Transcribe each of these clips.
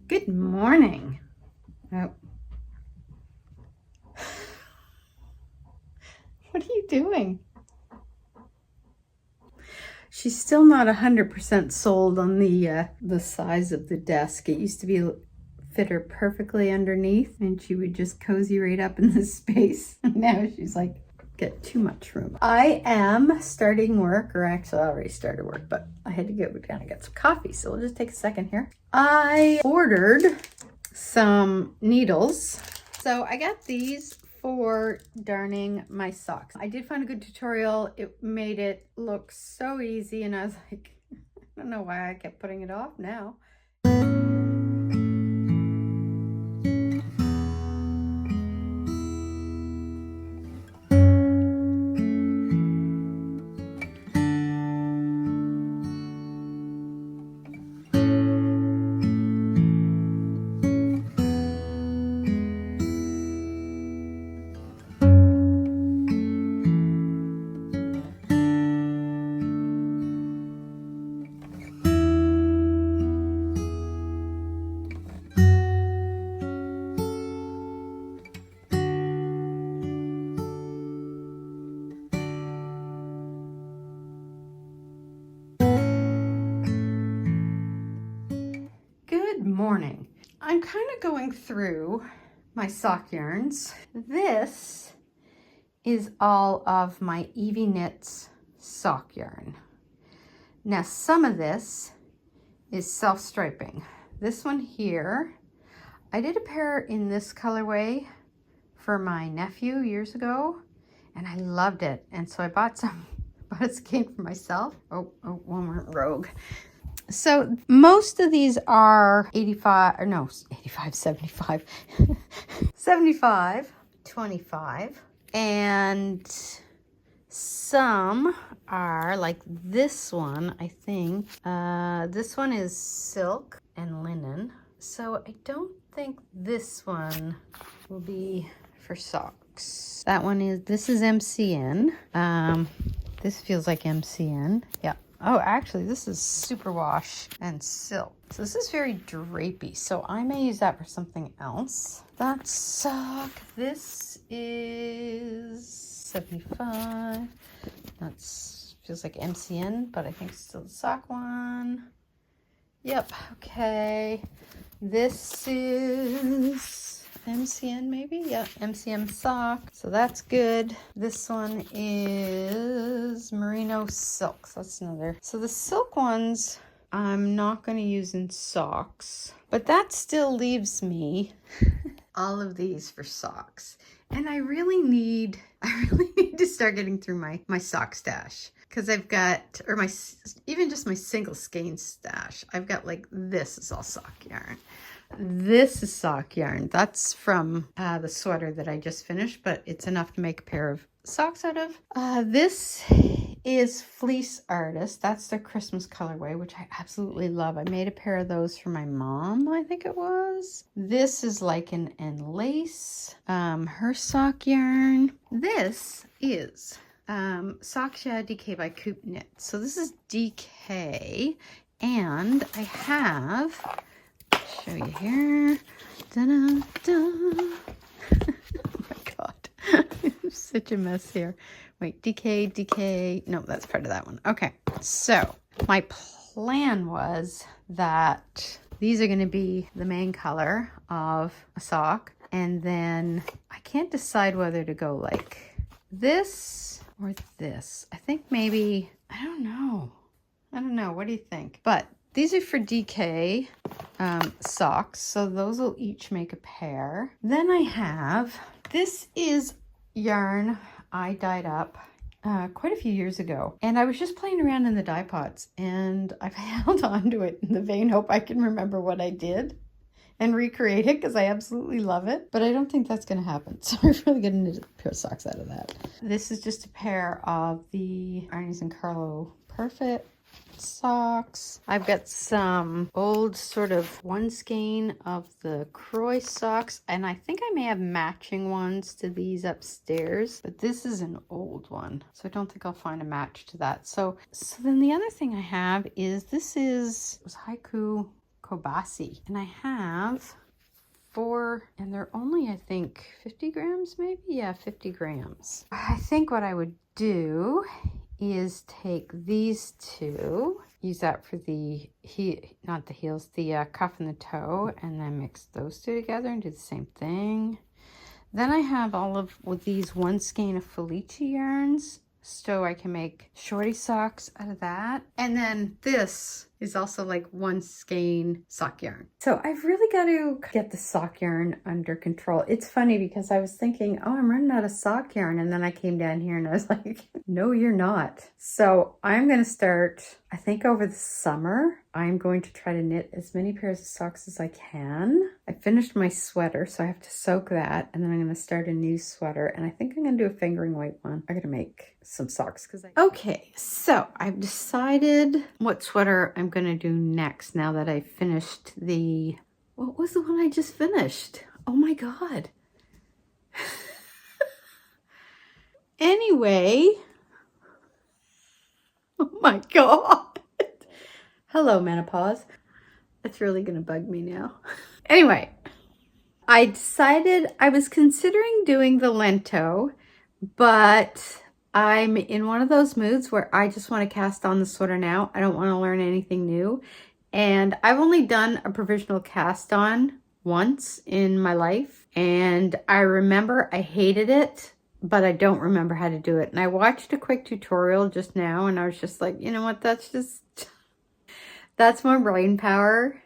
Good morning. Oh. What are you doing? She's still not 100% sold on the size of the desk. It used to fit her perfectly underneath, and she would just cozy right up in this space. Now she's like, get too much room. I am starting work, or actually I already started work, but I had to get some coffee, so we'll just take a second here. I ordered some needles. So I got these for darning my socks. I did find a good tutorial. It made it look so easy, and I was like, I don't know why I kept putting it off now. Good morning. I'm kind of going through my sock yarns. This is all of my Evie Knits sock yarn. Now some of this is self-striping. This one here, I did a pair in this colorway for my nephew years ago, and I loved it. And so I bought a skein for myself. One went rogue. So most of these are 75, 25, and some are like this one, I think. This one is silk and linen. So I don't think this one will be for socks. This is MCN. This feels like MCN. Yeah. Oh, actually, this is superwash and silk. So this is very drapey. So I may use that for something else. That sock, this is 75. Feels like MCN, but I think it's still the sock one. Yep, okay. This is MCN maybe? Yeah, MCM sock. So that's good. This one is merino silk. So that's another. So the silk ones I'm not going to use in socks, but that still leaves me all of these for socks. And I really need to start getting through my sock stash. Because I've got, or even just my single skein stash. I've got like, this is all sock yarn. This is sock yarn. That's from the sweater that I just finished, but it's enough to make a pair of socks out of. This is Fleece Artist. That's their Christmas colorway, which I absolutely love. I made a pair of those for my mom, I think it was. This is Lichen and Lace, her sock yarn. This is Scotia DK by Coop Knit. So this is DK, and I have, show you here. Da-da-da. Oh my god. I'm such a mess here. Wait, DK. No, that's part of that one. Okay, so my plan was that these are going to be the main color of a sock. And then I can't decide whether to go like this or this. I think maybe, I don't know. What do you think? But these are for DK socks, so those will each make a pair. Then I have, this is yarn I dyed up quite a few years ago, and I was just playing around in the dye pots, and I've held on to it in the vain hope I can remember what I did and recreate it, because I absolutely love it, but I don't think that's going to happen. So I'm really going to knit a pair of socks out of that. This is just a pair of the Arnie's and Carlo Perfect socks. I've got some old sort of one skein of the Croy socks, and I think I may have matching ones to these upstairs, but this is an old one, so I don't think I'll find a match to that. So then the other thing I have is, it was Haiku Kobasi, and I have 4, and they're only, I think, 50 grams maybe? Yeah, 50 grams. I think what I would do is take these two, use that for the not the heels, the cuff and the toe, and then mix those two together and do the same thing. Then I have all of with these one skein of Felice yarns, so I can make shorty socks out of that. And then this is also like one skein sock yarn. So I've really got to get the sock yarn under control. It's funny because I was thinking, oh, I'm running out of sock yarn. And then I came down here and I was like, no, you're not. So I'm going to start, I think over the summer, I'm going to try to knit as many pairs of socks as I can. I finished my sweater, so I have to soak that. And then I'm going to start a new sweater. And I think I'm going to do a fingering weight one. I'm going to make some socks. Okay, so I've decided what sweater I'm going to do next now that I finished the, what was the one I just finished? Oh my god. Anyway, oh my god. Hello, menopause. That's really gonna bug me now. Anyway, I decided, I was considering doing the Lento, but I'm in one of those moods where I just want to cast on the sweater now. I don't want to learn anything new. And I've only done a provisional cast on once in my life. And I remember I hated it, but I don't remember how to do it. And I watched a quick tutorial just now, and I was just like, you know what, that's more brain power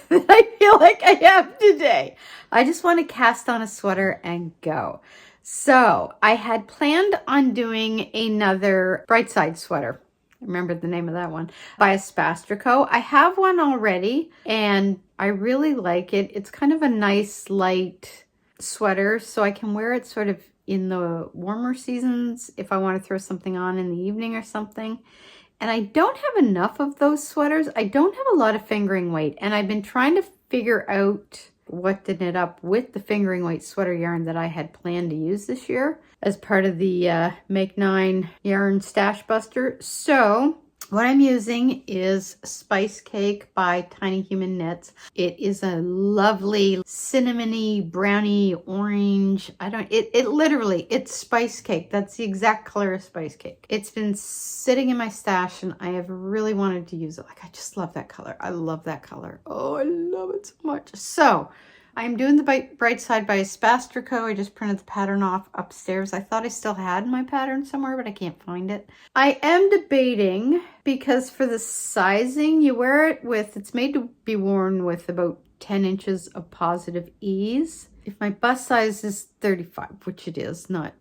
than I feel like I have today. I just want to cast on a sweater and go. So I had planned on doing another Bright Side sweater. I remember the name of that one, by Espastrico. I have one already and I really like it. It's kind of a nice light sweater, so I can wear it sort of in the warmer seasons if I want to throw something on in the evening or something. And I don't have enough of those sweaters. I don't have a lot of fingering weight, and I've been trying to figure out what to knit up with the fingering weight sweater yarn that I had planned to use this year as part of the Make 9 yarn stash buster. So what I'm using is Spice Cake by Tiny Human Knits. It is a lovely cinnamony, brownie, orange. It literally, it's Spice Cake. That's the exact color of Spice Cake. It's been sitting in my stash and I have really wanted to use it. Like, I just love that color. I love that color. Oh, I love it so much. So I'm doing the Bright Side by Espastrico. I just printed the pattern off upstairs. I thought I still had my pattern somewhere, but I can't find it. I am debating, because for the sizing, you wear it with, it's made to be worn with about 10 inches of positive ease. If my bust size is 35, which it is, not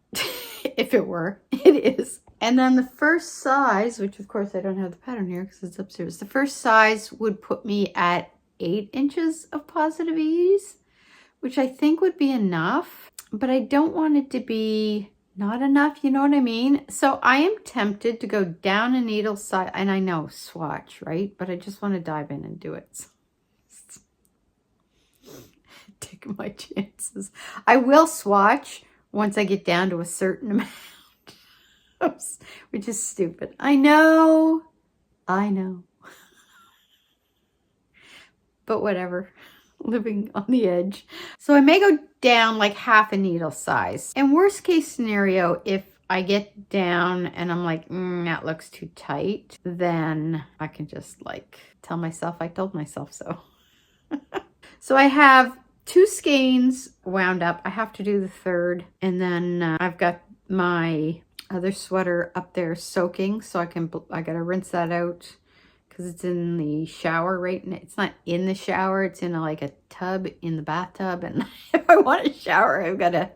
if it were, it is. And then the first size, which of course I don't have the pattern here because it's upstairs. The first size would put me at 8 inches of positive ease, which I think would be enough, but I don't want it to be not enough, you know what I mean? So I am tempted to go down a needle size, and I know swatch, right? But I just want to dive in and do it. Take my chances. I will swatch once I get down to a certain amount, which is stupid. I know. But whatever. Living on the edge. So I may go down like half a needle size. And worst case scenario, if I get down and I'm like, that looks too tight, then I can just like tell myself I told myself so. So I have 2 skeins wound up. I have to do the third. And then I've got my other sweater up there soaking. So I gotta rinse that out, because it's in the shower right now. It's not in the shower, it's in like a tub in the bathtub. And if I want to shower, I've got to,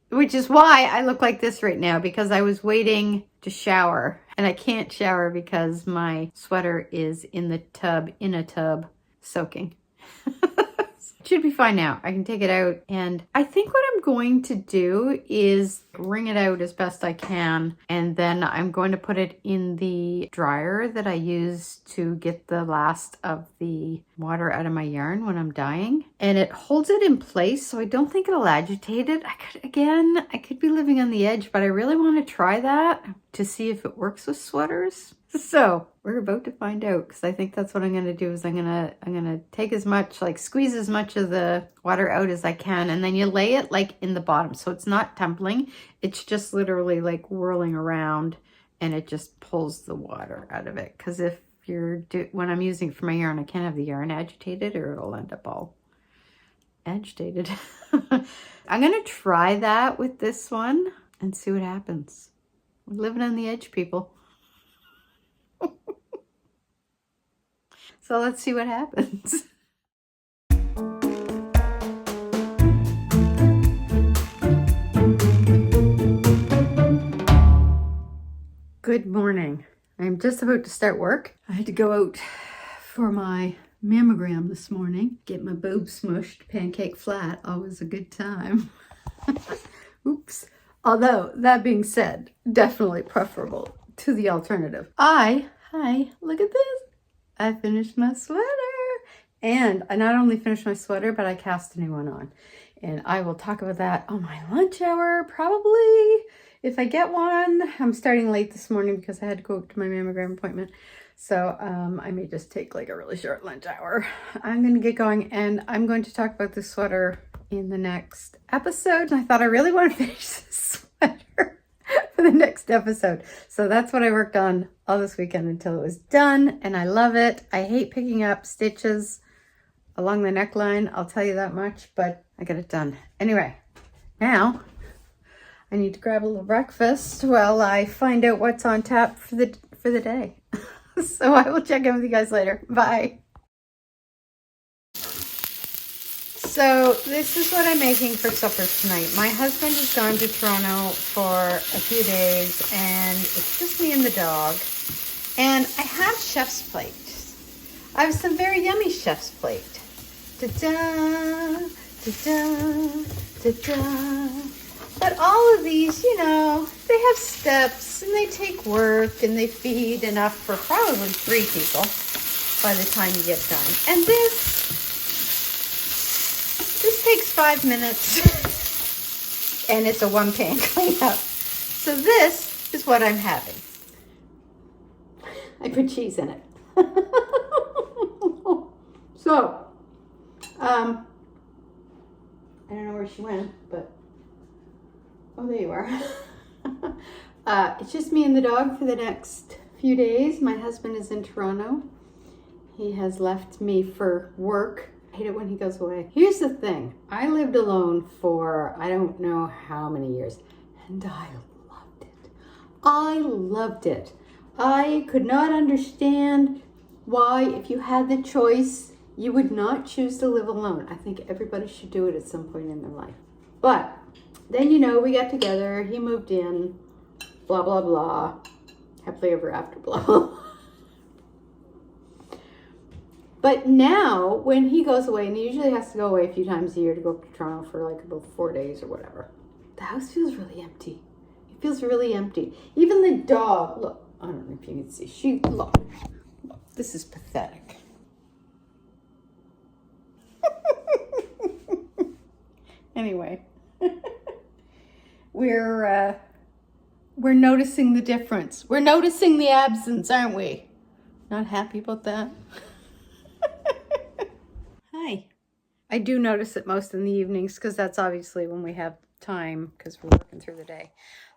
which is why I look like this right now, because I was waiting to shower and I can't shower because my sweater is in the tub, in a tub, soaking. Should be fine now. I can take it out, and I think what I'm going to do is wring it out as best I can, and then I'm going to put it in the dryer that I use to get the last of the water out of my yarn when I'm dyeing, and it holds it in place, so I don't think it'll agitate it. I could be living on the edge, but I really want to try that to see if it works with sweaters. So we're about to find out, because I think that's what I'm going to do is I'm going to take as much, like squeeze as much of the water out as I can. And then you lay it like in the bottom. So it's not tumbling. It's just literally like whirling around, and it just pulls the water out of it. Because if when I'm using it for my yarn, I can't have the yarn agitated or it'll end up all agitated. I'm going to try that with this one and see what happens. We're living on the edge, people. So let's see what happens. Good morning. I'm just about to start work. I had to go out for my mammogram this morning. Get my boobs smushed, pancake flat, always a good time. Oops. Although, that being said, definitely preferable to the alternative. Hi, look at this. I finished my sweater. And I not only finished my sweater, but I cast a new one on. And I will talk about that on my lunch hour, probably, if I get one. I'm starting late this morning because I had to go to my mammogram appointment. So I may just take like a really short lunch hour. I'm going to get going, and I'm going to talk about this sweater in the next episode. I thought I really want to finish this sweater for the next episode. So that's what I worked on all this weekend until it was done, and I love it. I hate picking up stitches along the neckline, I'll tell you that much, but I got it done. Anyway, now I need to grab a little breakfast while I find out what's on tap for the day. So I will check in with you guys later. Bye. So this is what I'm making for supper tonight. My husband has gone to Toronto for a few days, and it's just me and the dog. And I have chef's plate. I have some very yummy chef's plate. Da-da, da-da, da-da. But all of these, you know, they have steps, and they take work, and they feed enough for probably 3 people by the time you get done. And this takes 5 minutes, and it's a 1-pan cleanup. So this is what I'm having. I put cheese in it. So, I don't know where she went, but, oh, there you are. It's just me and the dog for the next few days. My husband is in Toronto. He has left me for work. I hate it when he goes away. Here's the thing. I lived alone for I don't know how many years, and I loved it. I loved it. I could not understand why, if you had the choice You would not choose to live alone. I think everybody should do it at some point in their life. But then, you know, we got together, he moved in, blah, blah, blah. Happily ever after, blah, blah. But now, when he goes away, and he usually has to go away a few times a year to go up to Toronto for like about 4 days or whatever, the house feels really empty. It feels really empty. Even the dog, look, I don't know if you can see, look, this is pathetic. Anyway, we're noticing the difference. We're noticing the absence, aren't we? Not happy about that? Hi. I do notice it most in the evenings because that's obviously when we have time because we're working through the day.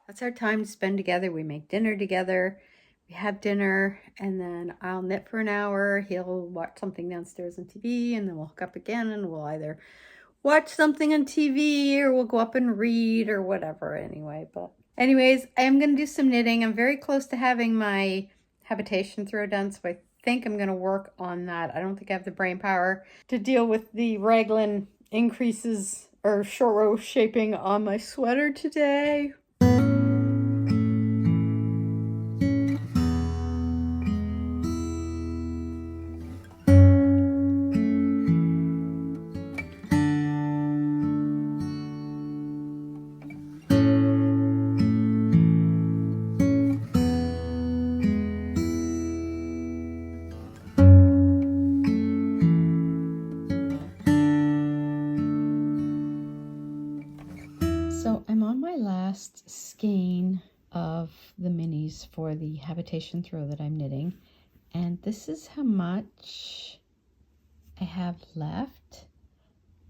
That's our time to spend together. We make dinner together. We have dinner and then I'll knit for an hour. He'll watch something downstairs on TV and then we'll hook up again and we'll either watch something on TV or we'll go up and read or whatever anyway. But anyways, I am going to do some knitting. I'm very close to having my habitation throw done, so I think I'm going to work on that. I don't think I have the brain power to deal with the raglan increases or short row shaping on my sweater today. So I'm on my last skein of the minis for the habitation throw that I'm knitting, and this is how much I have left,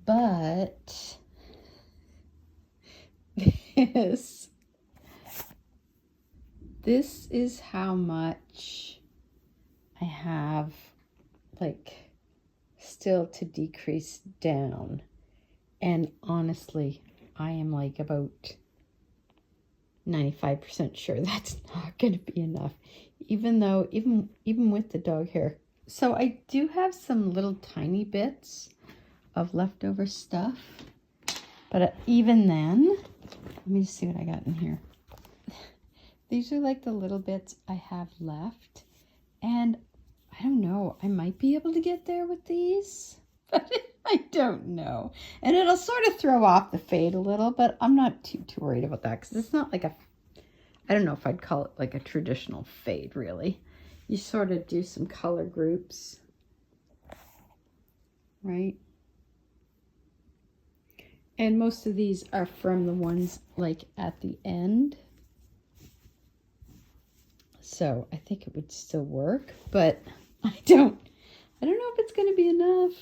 but this is how much I have like still to decrease down, and honestly I am like about 95% sure that's not going to be enough, even though, even with the dog hair. So I do have some little tiny bits of leftover stuff, but even then, let me just see what I got in here. These are like the little bits I have left, and I don't know, I might be able to get there with these, but I don't know. And it'll sort of throw off the fade a little, but I'm not too worried about that because it's not like a, I don't know if I'd call it like a traditional fade really. You sort of do some color groups, right? And most of these are from the ones like at the end. So I think it would still work, but I don't know if it's going to be enough.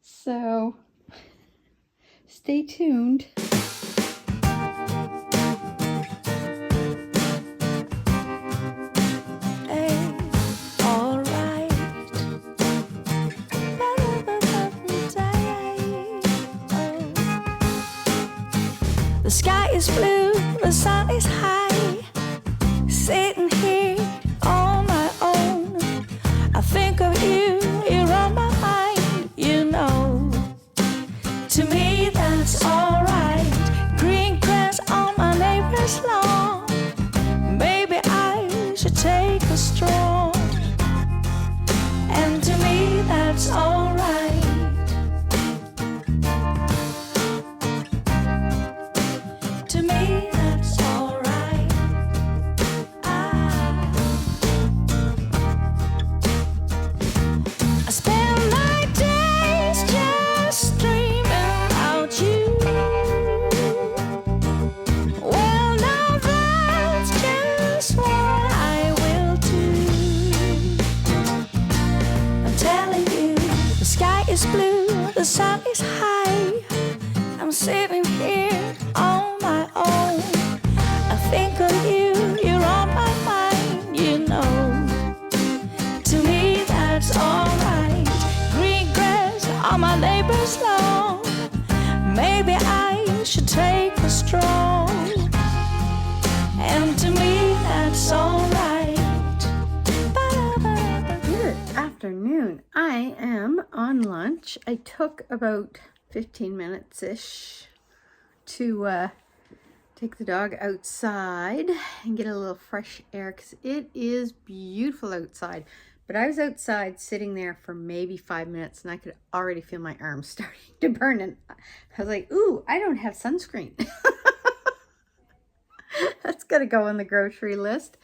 So stay tuned. The sky is blue, the sun is high. Sitting here on my own, I think of you, you're on my mind, you know. To me that's alright. Green grass on my neighbor's lawn. Maybe I should take a stroll. And to me that's alright. To me that's alright. I spend my days just dreaming about you. Well, now that's just what I will do. I'm telling you, the sky is blue, the sun is high. I'm sitting here on my own. I think of you, you're on my mind, you know. To me that's alright. Green grass on my neighbor's lawn. Maybe I should take a stroll. And to me that's alright. Good afternoon. morning. I am on lunch. I took about 15 minutes-ish to take the dog outside and get a little fresh air because it is beautiful outside. But I was outside sitting there for maybe 5 minutes and I could already feel my arms starting to burn. And I was like, ooh, I don't have sunscreen. That's got to go on the grocery list.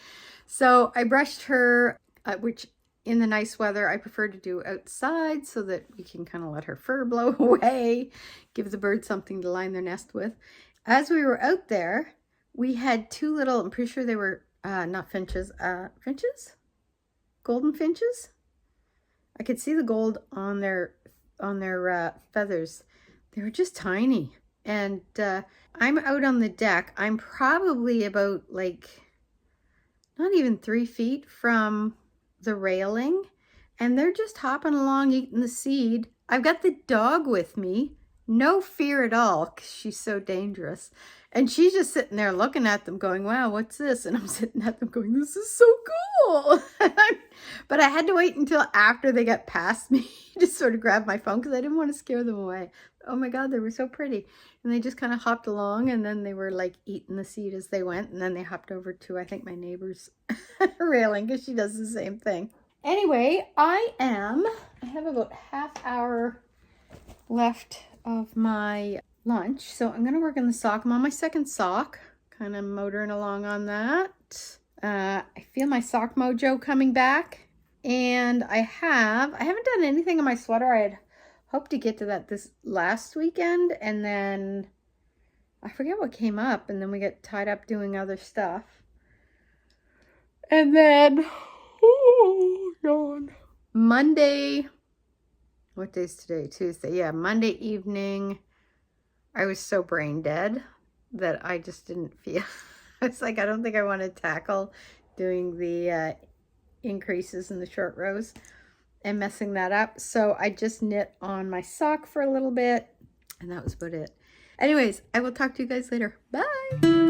So I brushed her, which in the nice weather, I prefer to do outside so that we can kind of let her fur blow away, give the birds something to line their nest with. As we were out there, we had two little, I'm pretty sure they were not finches, finches? Golden finches? I could see the gold on their feathers. They were just tiny. And I'm out on the deck. I'm probably about like, not even 3 feet from the railing, and they're just hopping along eating the seed. I've got the dog with me, no fear at all because she's so dangerous, and she's just sitting there looking at them going, wow, what's this? And I'm sitting at them going, this is so cool. But I had to wait until after they got past me to sort of grab my phone because I didn't want to scare them away. Oh my god, they were so pretty. And they just kind of hopped along, and then they were like eating the seed as they went, and then they hopped over to, I think, my neighbor's railing because she does the same thing. Anyway, I have about half hour left of my lunch, so I'm going to work on the sock. I'm on my second sock, kind of motoring along on that. I feel my sock mojo coming back, and I haven't done anything on my sweater. I had hoped to get to that this last weekend, and then I forget what came up, and then we get tied up doing other stuff. And then, oh, yawn. Monday, what day's today? Tuesday. Yeah, Monday evening, I was so brain dead that I just didn't feel. I was like, I don't think I want to tackle doing the increases in the short rows and messing that up. So I just knit on my sock for a little bit, and that was about it. Anyways, I will talk to you guys later. Bye.